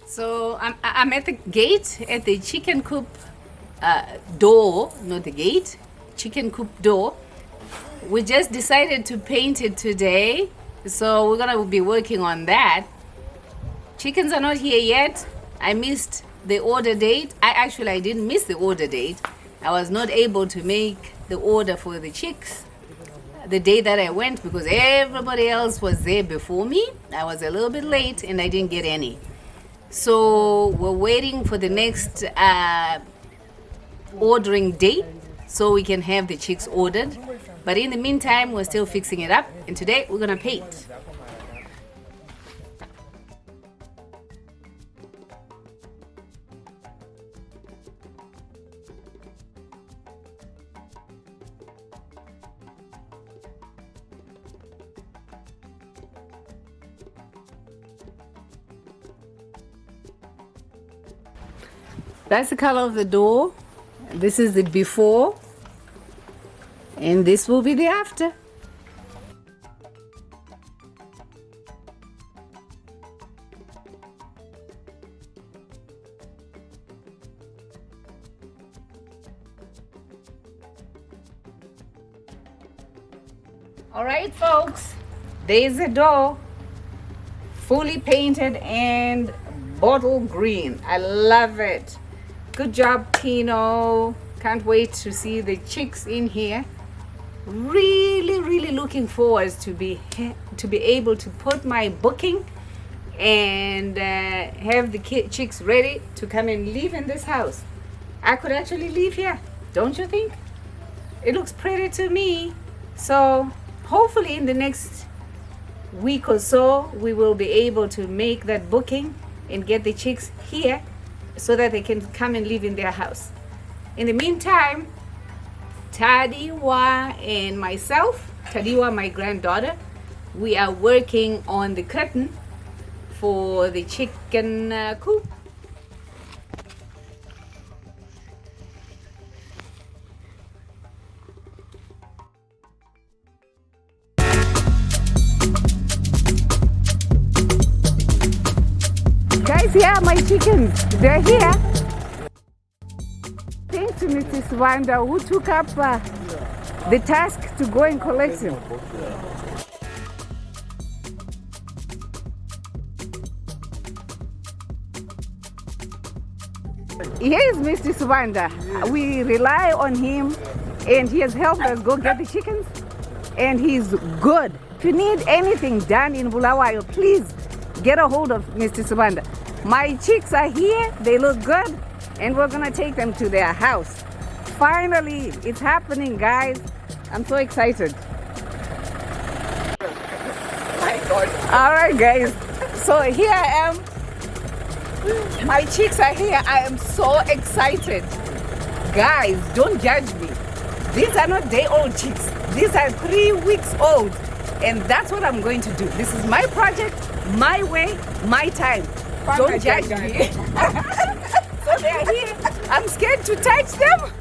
So I'm at the gate, at the chicken coop door, not the gate, chicken coop door. We just decided to paint it today, so we're gonna be working on that. Chickens are not here yet. I missed the order date. I didn't miss the order date. I was not able to make the order for the chicks the day that I went because everybody else was there before me. I was a little bit late and I didn't get any. So we're waiting for the next ordering date so we can have the chicks ordered. But in the meantime, we're still fixing it up. And today we're gonna paint. That's the color of the door. This is the before. And this will be the after. All right, folks, there's the door. Fully painted and bottle green. I love it. Good job, Tino. Can't wait to see the chicks in here. Really looking forward to be able to put my booking and have the chicks ready to come and live in this house. I could actually live here, don't you think? It looks pretty to me. So hopefully in the next week or so we will be able to make that booking and get the chicks here so that they can come and live in their house. In the meantime, Tadiwa and myself, Tadiwa, my granddaughter, we are working on the curtain for the chicken coop. Guys, yeah, my chickens, they're here. Thanks to Mrs. Wanda who took up the task to go and collect them. Here is Mr. Swanda. We rely on him and he has helped us go get the chickens and he's good. If you need anything done in Bulawayo, please get a hold of Mr. Swanda. My chicks are here, they look good, and we're gonna take them to their house. Finally, it's happening, guys. I'm so excited. My God. All right, guys. So here I am. My chicks are here. I am so excited. Guys, don't judge me. These are not day-old chicks. These are 3 weeks old. And that's what I'm going to do. This is my project, my way, my time. Don't judge me. So they are here. I'm scared to touch them.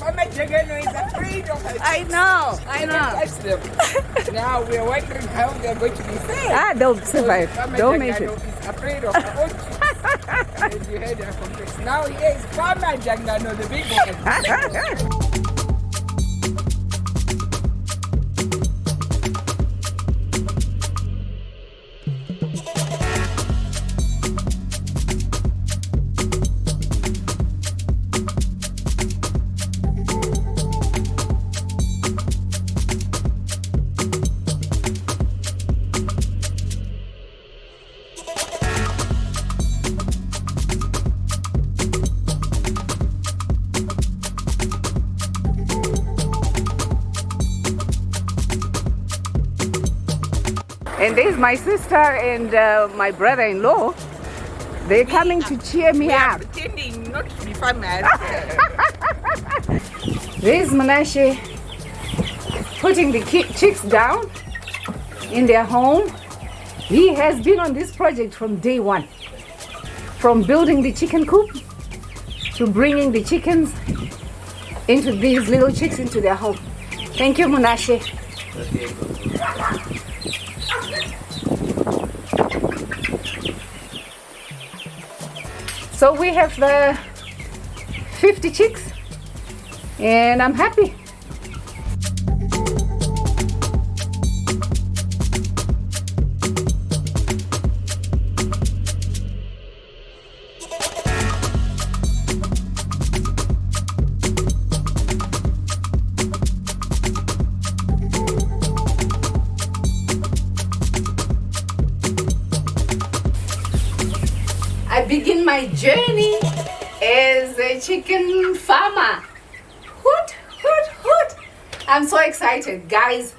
Mama Jagano is afraid of her. I know. Touch them. Now we are wondering how they are going to be saved. They'll survive. They'll make it. Is afraid of her own chicks. As you heard her confess. Now here is Mama Jagano, the big one. And there's my sister and my brother-in-law. They're coming to cheer me up. Pretending not to be farmers. There's Menashe putting the chicks down in their home. He has been on this project from day one. From building the chicken coop to bringing the chickens into these little chicks into their home. Thank you, Munashe. So we have the 50 chicks and I'm happy. I begin my journey as a chicken farmer. Hoot, hoot, hoot. I'm so excited. Guys,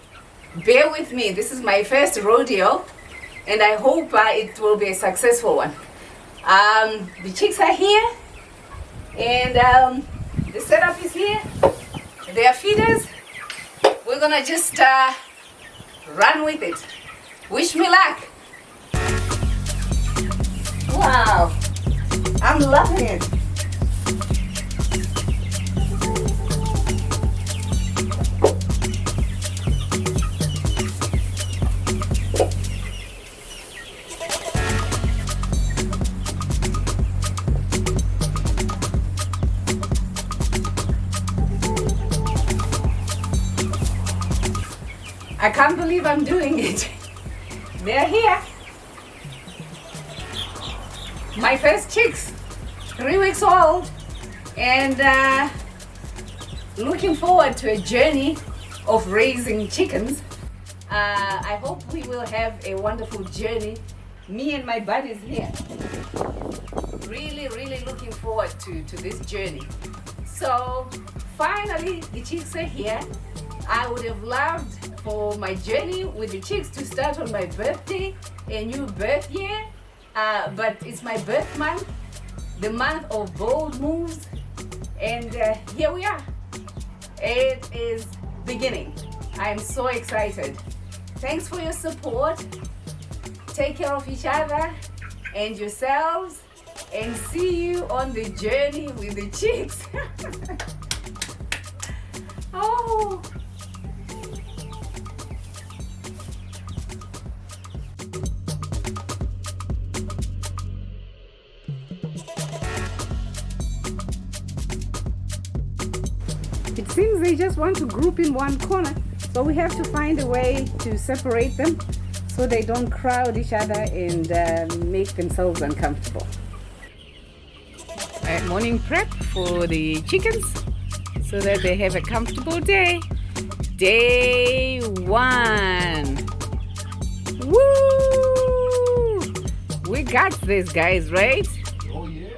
bear with me. This is my first rodeo and I hope it will be a successful one. The chicks are here and the setup is here. They are feeders. We're gonna just run with it. Wish me luck. Wow, I'm loving it. I can't believe I'm doing it. They're here. My first chicks, 3 weeks old, and looking forward to a journey of raising chickens. I hope we will have a wonderful journey. Me and my buddies here. Really, really looking forward to this journey. So finally, the chicks are here. I would have loved for my journey with the chicks to start on my birthday, a new birth year. But it's my birth month, the month of bold moves, and here we are. It is beginning. I am so excited. Thanks for your support. Take care of each other and yourselves, and see you on the journey with the chicks. Oh. It seems they just want to group in one corner, so we have to find a way to separate them so they don't crowd each other and make themselves uncomfortable. Morning prep for the chickens so that they have a comfortable day. Day 1. Woo! We got this, guys, right? Oh yeah.